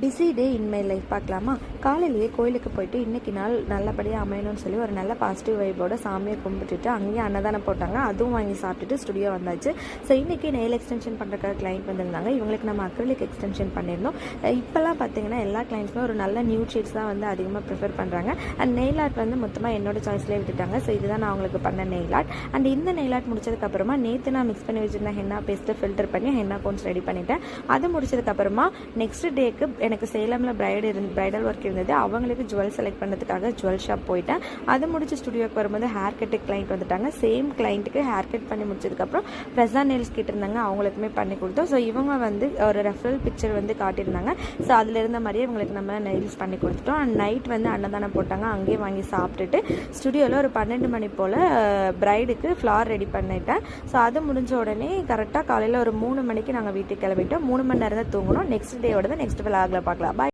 Busy day in my life பார்க்கலாமா? காலையிலேயே கோயிலுக்கு போயிட்டு இன்றைக்கி நாள் நல்லபடியாக அமையணும்னு சொல்லி ஒரு நல்ல பாசிட்டிவ் வைப்போட சாமியை கும்பிட்டுட்டு அங்கேயே அன்னதானம் போட்டாங்க. அதுவும் வாங்கி சாப்பிட்டுட்டு ஸ்டுடியோ வந்தாச்சு. ஸோ இன்றைக்கி நெயில் எக்ஸ்டென்ஷன் பண்ணுறக்காக கிளைண்ட் வந்திருந்தாங்க. இவங்களுக்கு நம்ம அக்ரிலிக் எக்ஸ்டென்ஷன் பண்ணியிருந்தோம். இப்போல்லாம் பார்த்தீங்கன்னா எல்லா கிளைண்ட்ஸுமே ஒரு நல்ல நியூட் ஷேட்ஸ் தான் வந்து அதிகமாக ப்ரிஃபர் பண்ணுறாங்க. அண்ட் நெயில் ஆர்ட் வந்து மொத்தமாக என்னோட சாய்ஸ்லேயே விட்டுட்டாங்க. ஸோ இதுதான் நான் அவங்களுக்கு பண்ண நெயில் ஆர்ட். அண்ட் இந்த நெயில் ஆர்ட் முடிச்சதுக்கப்புறமா நேற்று நான் மிக்ஸ் பண்ணி வச்சுருந்தேன் ஹென்னா பேஸ்ட்டு ஃபில்டர் பண்ணி ஹென்னா கோன்ஸ் ரெடி பண்ணிட்டேன். அது முடிச்சதுக்கப்புறமா நெக்ஸ்ட் டேக்கு எனக்கு சேலமில் பிரைடல் ஒர்க் இருந்தது. அவங்களுக்கு ஜுவல் செலக்ட் பண்ணுறதுக்காக ஜுவல் ஷாப் போயிட்டேன். அது முடிச்சு ஸ்டுடியோக்கு வரும்போது ஹேர் கட்டுக்கு கிளைண்ட் வந்துட்டாங்க. சேம் கிளைண்ட்டுக்கு ஹேர் கட் பண்ணி முடிச்சதுக்கப்புறம் ப்ரெஸா நெயில்ஸ் கேட்டிருந்தாங்க. அவங்களுக்குமே பண்ணி கொடுத்தோம். ஸோ இவங்க வந்து ஒரு ரெஃபரல் பிக்சர் வந்து காட்டியிருந்தாங்க. ஸோ அதில் இருந்த மாதிரியே இவங்களுக்கு நம்ம நெயில்ஸ் பண்ணி கொடுத்துட்டோம். அண்ட் நைட் வந்து அன்னதானம் போட்டாங்க. அங்கேயே வாங்கி சாப்பிட்டுட்டு ஸ்டுடியோவில் ஒரு 12 மணி போல் பிரைடுக்கு ஃப்ளார் ரெடி பண்ணிட்டேன். ஸோ அது முடிஞ்ச உடனே கரெக்டாக காலையில் ஒரு 3 மணிக்கு நாங்கள் வீட்டுக்கு கிளம்பிட்டோம். 3 மணி நேரம் தான் தூங்கணும். நெக்ஸ்ட் டேயோட தான் நெக்ஸ்ட் விலாகில் பார்க்கலாம். பாய்.